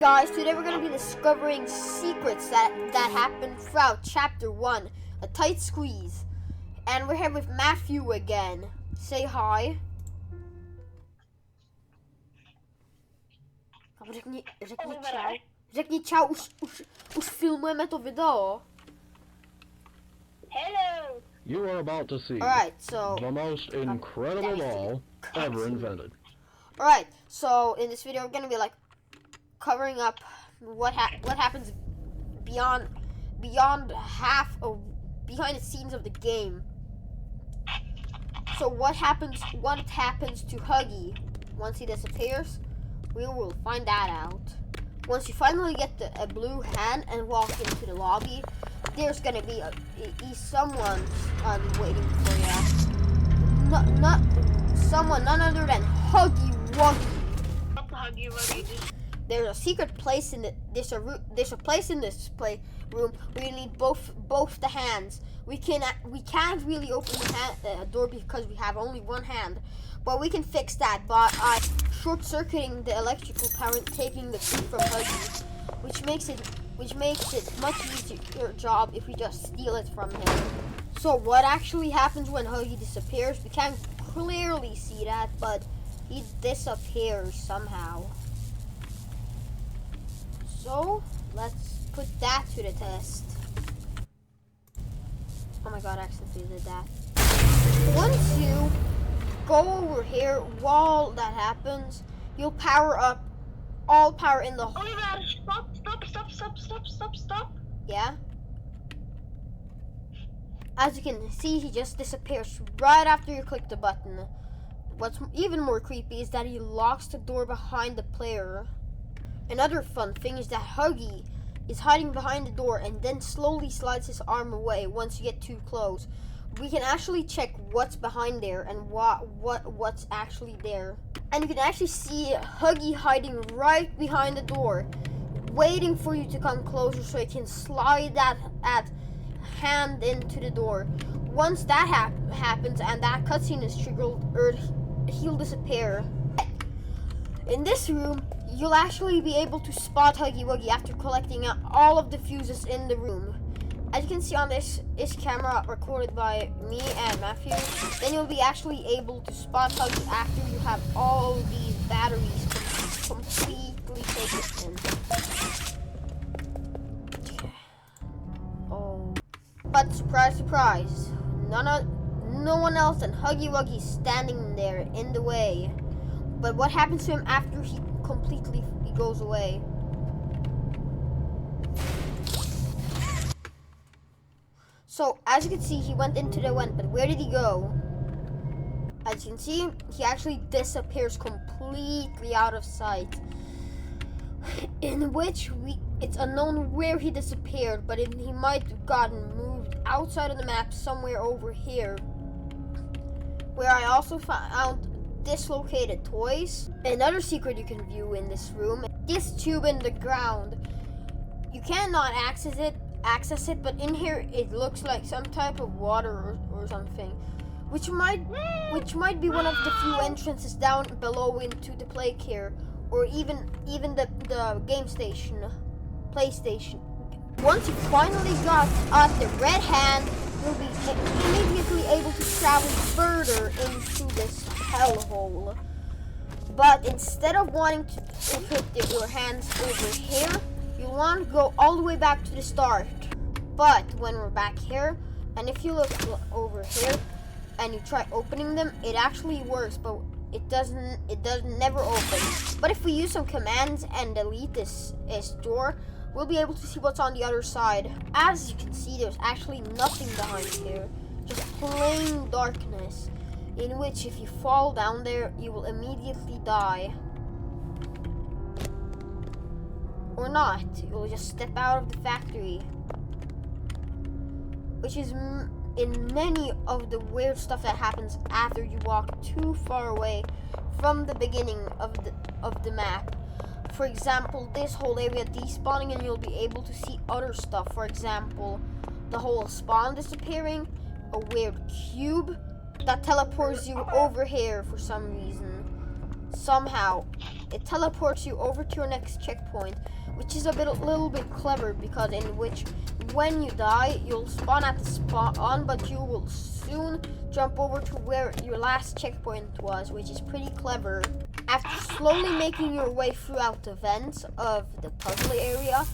Guys, today we're going to be discovering secrets that happened throughout Chapter 1, A Tight Squeeze. And we're here with Matthew again. Say hi. Řekni čau, už filmujeme to video. Hello. You are about to see So the most incredible doll ever invented. Alright, so in this video we're going to be like covering up what happens behind the scenes of the game. So what happens to Huggy once he disappears? We will find that out. Once you finally get a blue hand and walk into the lobby, there's gonna be someone waiting for you. None other than Huggy Wuggy. Not Huggy Wuggy. There's a secret place in there's a place in this room where you need both the hands. We can't really open the door because we have only one hand, but we can fix that by short-circuiting the electrical power and taking the key from Huggy, which makes it much easier job if we just steal it from him. So what actually happens when Huggy disappears? We can't clearly see that, but he disappears somehow. So let's put that to the test. Oh my god, I accidentally did that. Once you go over here, while that happens, you'll power up all power in the Oh my god, stop. Yeah? As you can see, he just disappears right after you click the button. What's even more creepy is that he locks the door behind the player. Another fun thing is that Huggy is hiding behind the door and then slowly slides his arm away once you get too close. We can actually check what's behind there and what's actually there. And you can actually see Huggy hiding right behind the door, waiting for you to come closer so he can slide that hand into the door. Once that happens and that cutscene is triggered, he'll disappear. In this room, you'll actually be able to spot Huggy Wuggy after collecting out all of the fuses in the room. As you can see on this camera recorded by me and Matthew, then you'll be actually able to spot Huggy after you have all these batteries completely taken in. Oh. But surprise, surprise, no one else than Huggy Wuggy standing there in the way. But what happens to him after he completely goes away? So as you can see, he went into the vent, but where did he go? As you can see, he actually disappears completely out of sight. In which it's unknown where he disappeared, but he might have gotten moved outside of the map somewhere over here, where I also found dislocated toys. Another secret you can view in this room, this tube in the ground. You cannot access it, but in here it looks like some type of water or something, which might be one of the few entrances down below into the play care, or even the game station, PlayStation. Once you finally got the red hand, you'll be immediately able to travel further into this hellhole. But instead of wanting to put your hands over here, you want to go all the way back to the start. But when we're back here, and if you look over here and you try opening them, it actually works, but it never open. But if we use some commands and delete this door, we'll be able to see what's on the other side. As you can see, there's actually nothing behind here, just plain darkness, in which if you fall down there, you will immediately die. Or not, you'll just step out of the factory. Which is in many of the weird stuff that happens after you walk too far away from the beginning of the map. For example, this whole area despawning, and you'll be able to see other stuff. For example, the whole spawn disappearing, a weird cube that teleports you over here for some reason. somehow it teleports you over to your next checkpoint, which is a little bit clever, because in which when you die, you'll spawn at the spawn, but you will soon jump over to where your last checkpoint was, which is pretty clever. After slowly making your way throughout the vents of the puzzle area,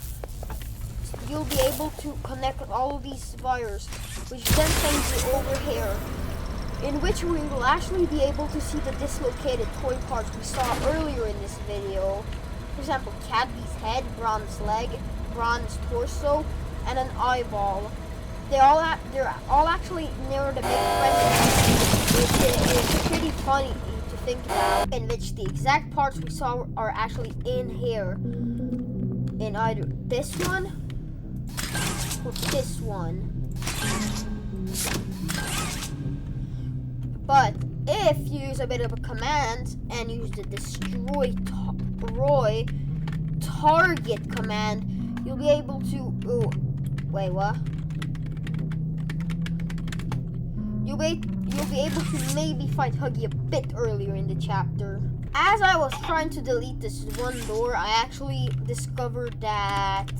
you'll be able to connect with all of these wires, which then sends you over here, in which we will actually be able to see the dislocated toy parts we saw earlier in this video. For example, Cadby's head, bronze leg, bronze torso, and an eyeball. They're all actually near the big friend, which is pretty funny to think about, in which the exact parts we saw are actually in here, in either this one or this one. But if you use a bit of a command and use the destroy target command, you'll be able to. Oh, wait, what? You'll be able to maybe fight Huggy a bit earlier in the chapter. As I was trying to delete this one door, I actually discovered that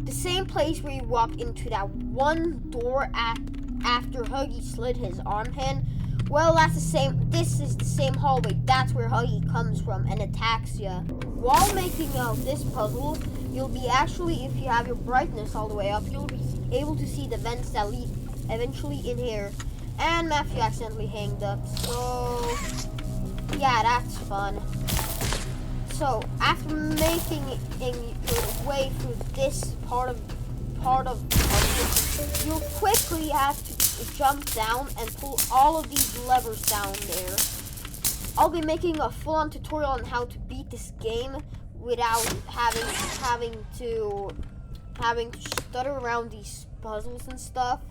the same place where you walk into that one door after Huggy slid his arm in, well, that's the same. This is the same hallway. That's where Huggy comes from and attacks you. While making out this puzzle, you'll be actually, if you have your brightness all the way up, you'll be able to see the vents that lead eventually in here. And Matthew accidentally hanged up. So yeah, that's fun. So after making your way through this part of you'll quickly have to jump down and pull all of these levers down there. I'll be making a full-on tutorial on how to beat this game without having to stutter around these puzzles and stuff.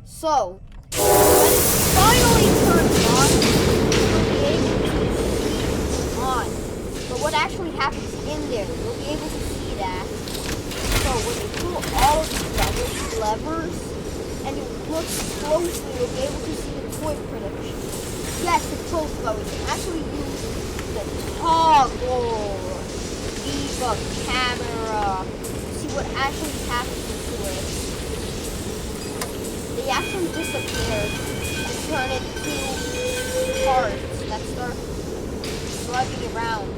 So when it finally turns on, you'll be able to see on. But what actually happens in there, you'll be able to see that. So when you pull all of these levers and you look closely, you'll be able to see the toy production. Yes, the toy flow. You can actually use the toggle debug camera to see what actually happens to it. They actually disappeared and turn into parts that start driving around,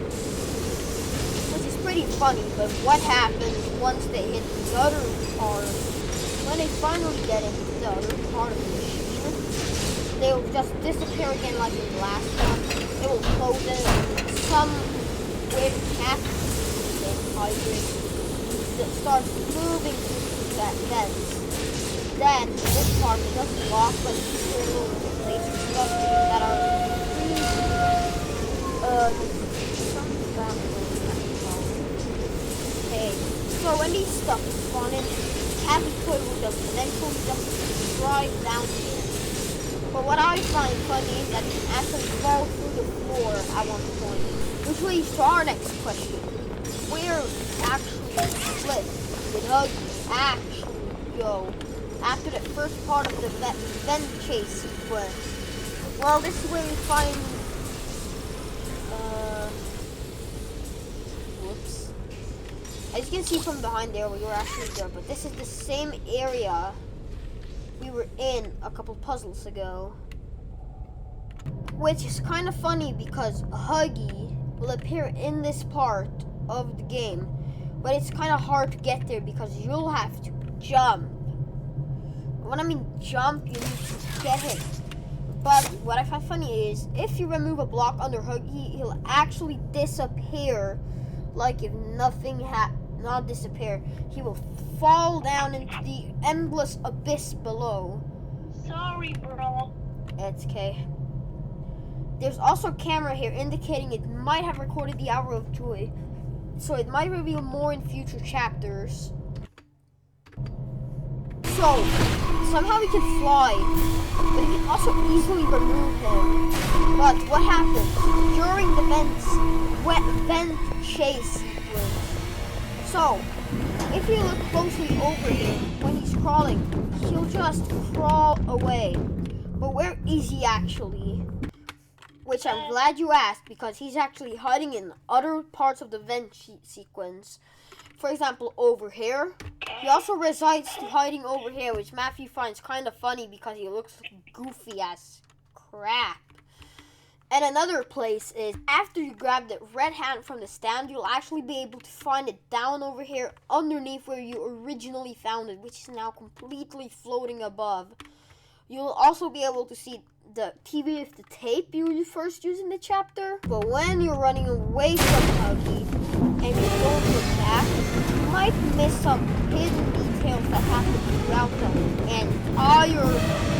which is pretty funny. But what happens once they hit the other part? When they finally get into the other part of the machine, they will just disappear again like in the last one. It will close in some weird cat hybrid that starts moving through that vent. Then this part it doesn't lock, but you see a little laser stuff that are okay. So when these stuff spawn in, Happy Toy will just eventually just drive down here. But what I find funny is that you can actually fall through the floor at one point. Which leads to our next question. Where actually split did Huggy actually go after the first part of the vent chase sequence? Well, this is where you find whoops. As you can see from behind there, we were actually there, but this is the same area we were in a couple puzzles ago. Which is kind of funny because Huggy will appear in this part of the game, but it's kind of hard to get there because you'll have to jump. When I mean jump, you need to get him. But what I find funny is if you remove a block under Huggy, he'll actually disappear like if nothing not disappear. He will fall down into the endless abyss below. Sorry, bro. It's okay. There's also a camera here indicating it might have recorded the Hour of Joy, so it might reveal more in future chapters. So, somehow he can fly, but you can also easily remove him. But what happens during the vent chase sequence? So, if you look closely over here, when he's crawling, he'll just crawl away. But where is he actually? Which I'm glad you asked, because he's actually hiding in other parts of the vent sequence. For example, over here. He also resides hiding over here, which Matthew finds kind of funny because he looks goofy as crap. And another place is, after you grab the red hand from the stand, you'll actually be able to find it down over here underneath where you originally found it, which is now completely floating above. You'll also be able to see the TV with the tape you first used in the chapter. But when you're running away from Huggy and you don't look back, you might miss some hidden details that happen throughout the entire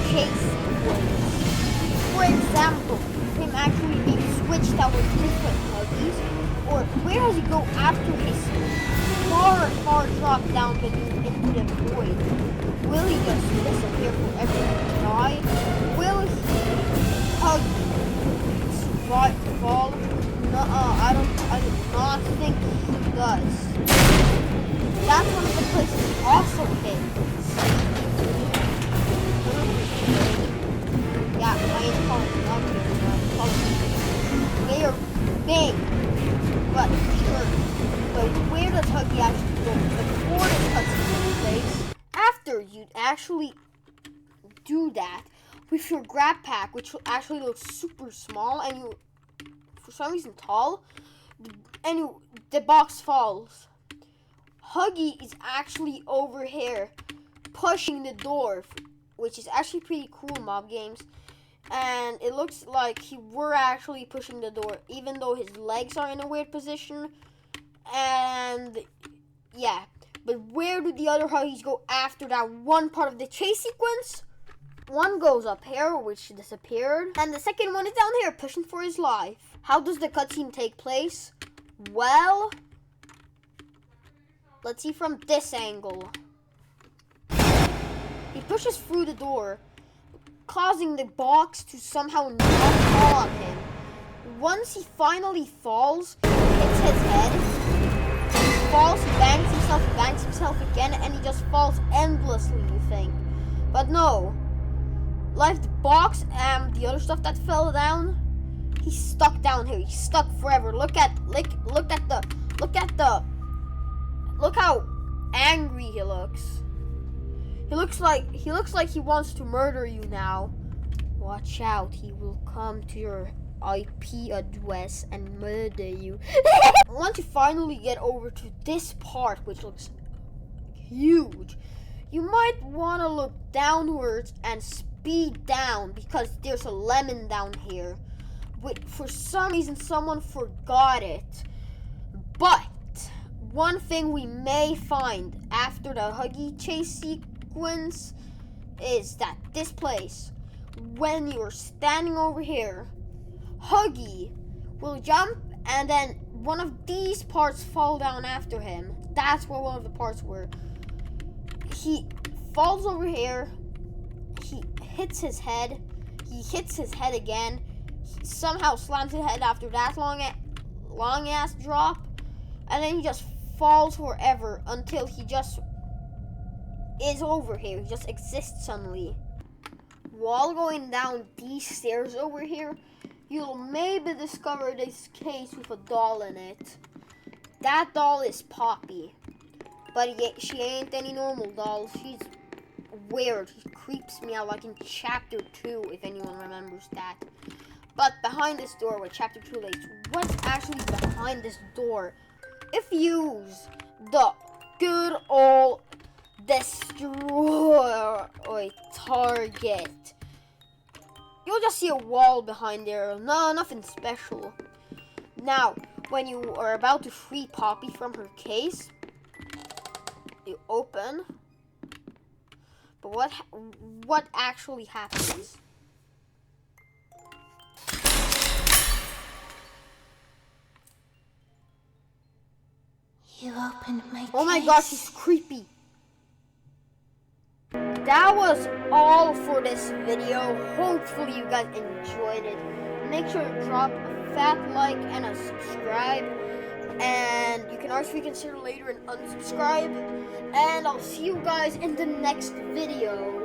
chase sequence. For example, him actually being switched out with different Huggies, or where does he go after his far drop down into the void? Will he just disappear forever and die? Will he hug survive the fall? Nuh-uh, I do not think he does. That's one of the places he also hits. Yeah, I ain't calling him up here, but I'm calling him. They are big, but sure. But where does Huggy actually go? Before this cutscene place, after you actually do that with your grab pack, which actually looks super small and you, for some reason, tall, and the box falls. Huggy is actually over here pushing the door, which is actually pretty cool in mob games. And it looks like he were actually pushing the door, even though his legs are in a weird position. And yeah, but where do the other Huggies go after that one part of the chase sequence? One goes up here, which disappeared, and the second one is down here, pushing for his life. How does the cutscene take place? Well, let's see from this angle. He pushes through the door, causing the box to somehow not fall on him. Once he finally falls, hits his head, he falls, he bangs himself again, and he just falls endlessly, you think. But no. Like the box and the other stuff that fell down, he's stuck down here. He's stuck forever. Look how angry he looks. He looks like he wants to murder you now. Watch out, he will come to your IP address and murder you. Once you finally get over to this part, which looks huge, you might want to look downwards and speed down, because there's a lemon down here. For some reason, someone forgot it. But one thing we may find after the Huggy Chase sequence is that this place, when you're standing over here, Huggy will jump and then one of these parts fall down after him. That's where one of the parts were. He falls over here, he hits his head again, he somehow slams his head after that long ass drop, and then he just falls forever until he just is over here. He just exists suddenly. While going down these stairs over here, you'll maybe discover this case with a doll in it. That doll is Poppy, but she ain't any normal doll. She's weird. She creeps me out, like in chapter 2, if anyone remembers that. But behind this door, with chapter 2 later, what's actually behind this door? If you use the good old destroy target, you'll just see a wall behind there. No, nothing special. Now, when you are about to free Poppy from her case, you open. But what actually happens? You opened my Oh my case. gosh, she's creepy. That was all for this video. Hopefully you guys enjoyed it. Make sure to drop a fat like and a subscribe. And you can always reconsider later and unsubscribe. And I'll see you guys in the next video.